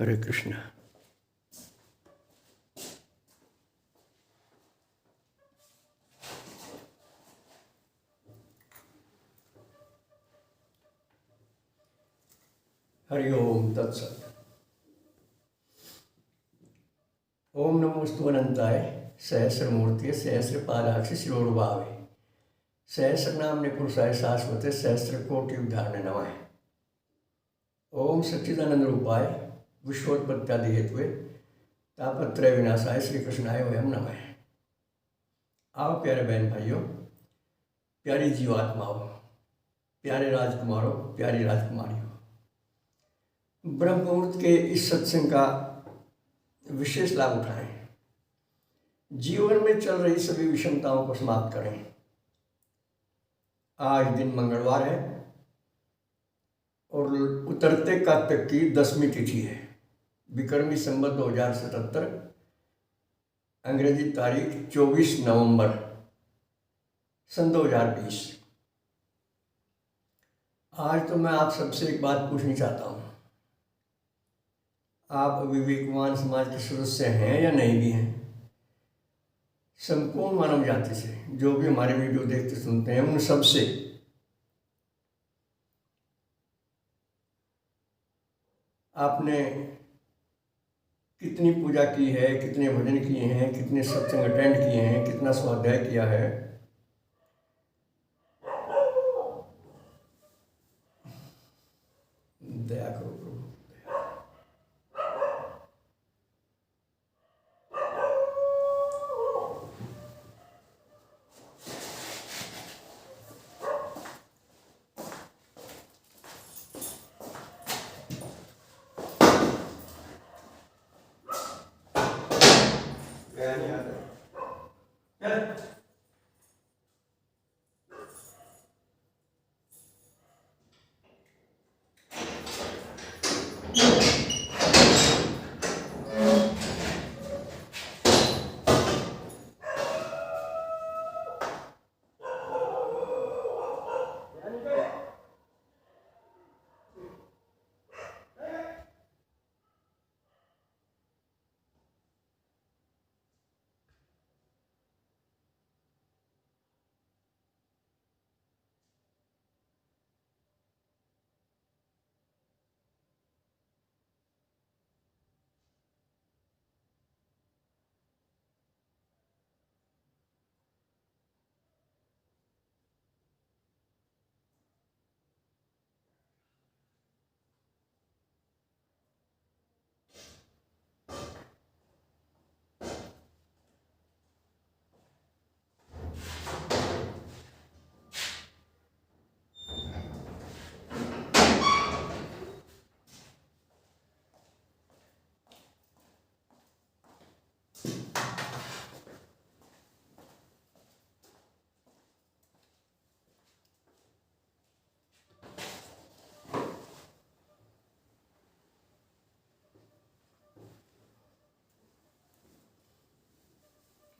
हरे कृष्ण। हरि ओम तत्सत। ओम नमोस्तु अनंताय सहस्रमूर्ति सहस्रपादाक्ष शिरोरुभावे सहस्रनाम्ने पुरुषाय शाश्वते सहस्रकोटि उद्धारणे नमः। ओम सच्चिदानंद रूपाय विश्वोत्पत्त्यादि हेतुवे तापत्रय विनाशाय श्री कृष्णाय वयम नमः। आओ प्यारे बहन भाइयों, प्यारी जीवात्माओं, प्यारे राजकुमारों, प्यारी राजकुमारियों, ब्रह्म मुहूर्त के इस सत्संग का विशेष लाभ उठाएं। जीवन में चल रही सभी विषमताओं को समाप्त करें। आज दिन मंगलवार है और उतरते कार्तिक की 10वीं तिथि है। विक्रमी संवत 2077, अंग्रेजी तारीख 24 नवंबर सन 2020। आज तो मैं आप सबसे एक बात पूछनी चाहता हूँ। आप विवेकवान समाज के सदस्य हैं या नहीं भी हैं? संपूर्ण मानव जाति से जो भी हमारे वीडियो देखते सुनते हैं, उन सबसे आपने कितनी पूजा की है, कितने भजन किए हैं, कितने सत्संग अटेंड किए हैं, कितना स्वाध्याय किया है? दया करो प्रभु।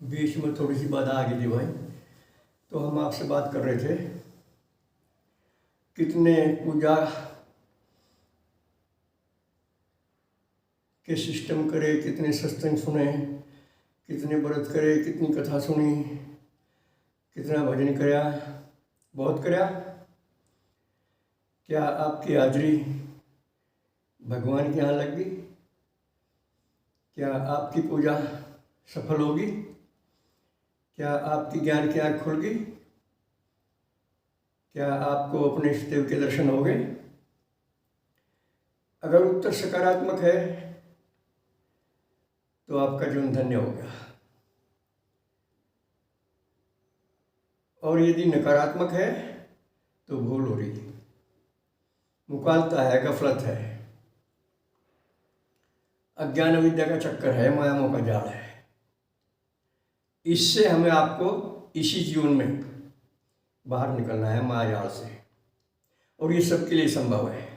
बीच में थोड़ी सी बाधा आ गई थी भाई। तो हम आपसे बात कर रहे थे कितने पूजा के सिस्टम करे, कितने सत्संग सुने, कितने व्रत करे, कितनी कथा सुनी, कितना भजन कराया, बहुत कराया। क्या आपकी हाजिरी भगवान के यहाँ लग गई? क्या आपकी पूजा सफल होगी? क्या आपकी ज्ञान की आँख खुल गई? क्या आपको अपने इष्ट देव के दर्शन हो गए? अगर उत्तर सकारात्मक है तो आपका जीवन धन्य हो गया, और यदि नकारात्मक है तो भूल हो रही, मुकालता है, गफलत है, अज्ञान विद्या का चक्कर है, मायामों का जाल है। इससे हमें आपको इसी जीवन में बाहर निकलना है मायाजाल से, और ये सबके लिए संभव है।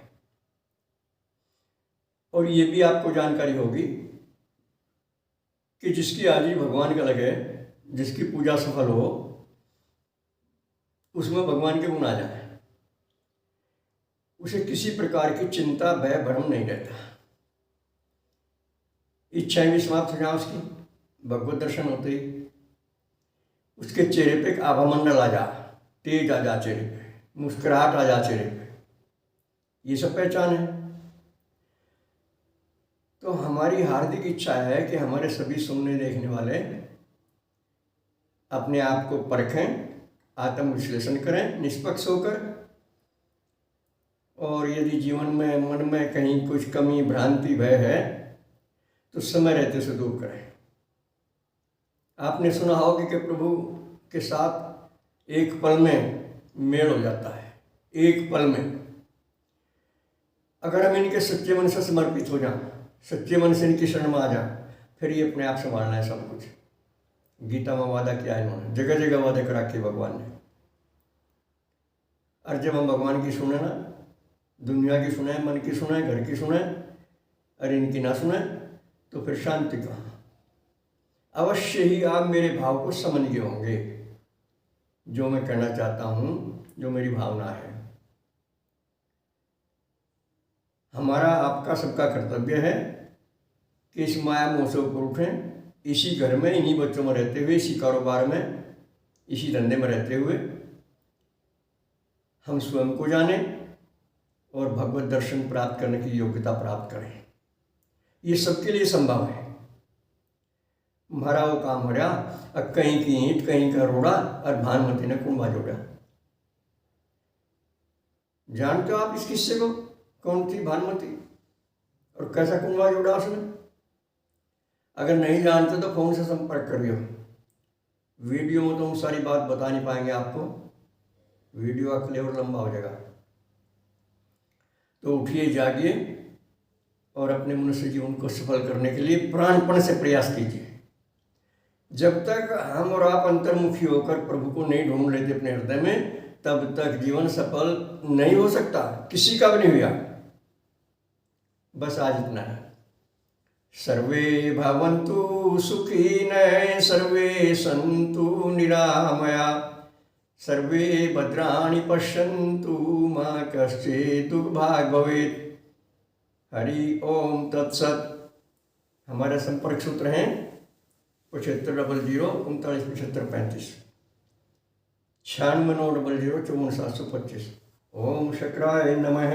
और ये भी आपको जानकारी होगी कि जिसकी हाजिरी भगवान का लगे, जिसकी पूजा सफल हो, उसमें भगवान के गुण आ जाए, उसे किसी प्रकार की चिंता, भय, भ्रम नहीं रहता। इच्छाएं भी समाप्त हो जाए उसकी, भगवत दर्शन होते ही उसके चेहरे पे एक आभा मंडल आ जा, तेज आ जा चेहरे पे, मुस्कुराहट आ जा चेहरे पे, ये सब पहचान है। तो हमारी हार्दिक इच्छा है कि हमारे सभी सुनने देखने वाले अपने आप को परखें, आत्म विश्लेषण करें निष्पक्ष होकर, और यदि जीवन में मन में कहीं कुछ कमी भ्रांति भय है तो समय रहते उसे दूर करें। आपने सुना होगा कि प्रभु के साथ एक पल में मेल हो जाता है, एक पल में। अगर हम इनके सच्चे मन से समर्पित हो जाएं, सच्चे मन से इनकी शरण में आ जाएं, फिर ये अपने आप संभालना है सब कुछ। गीता में वादा किया है इन्होंने, जगह जगह वादे करा के भगवान ने। और जब हम भगवान की सुने ना, दुनिया की सुने, मन की सुने, घर की सुने, और इनकी ना सुने, तो फिर शांति कहाँ। अवश्य ही आप मेरे भाव को समझ गए होंगे, जो मैं कहना चाहता हूँ, जो मेरी भावना है। हमारा आपका सबका कर्तव्य है कि इस माया मोह से ऊपर उठें, इसी घर में, इन्हीं बच्चों में रहते हुए, इसी कारोबार में, इसी धंधे में रहते हुए हम स्वयं को जानें और भगवत दर्शन प्राप्त करने की योग्यता प्राप्त करें। ये सबके लिए संभव है। हमारा वो काम हो रहा, अब कहीं की ईंट कहीं का रोड़ा, और भानुमति ने कुंभा जोड़ा। जानते हो आप इस किस्से को, कौन थी भानुमति और कैसा कुंभा जोड़ा उसने? अगर नहीं जानते तो फोन से संपर्क करियो। वीडियो में तो हम सारी बात बता नहीं पाएंगे आपको, वीडियो का क्लेवर लंबा हो जाएगा। तो उठिए, जागिए और अपने मनुष्य जीवन को सफल करने के लिए प्राणपण से प्रयास कीजिए। जब तक हम और आप अंतर्मुखी होकर प्रभु को नहीं ढूंढ लेते अपने हृदय में, तब तक जीवन सफल नहीं हो सकता, किसी का भी नहीं हुआ। बस आज इतना है। सर्वे भवन्तु सुखिनः, सर्वे सन्तु निरामया, सर्वे भद्राणि पश्यन्तु, मा कश्चित् दुर्भाग् भवेत्। हरि ओम तत्सत। हमारे संपर्क सूत्र हैं 7500 39 75 35, 96 900 54 725। ओम शक्राय नमः।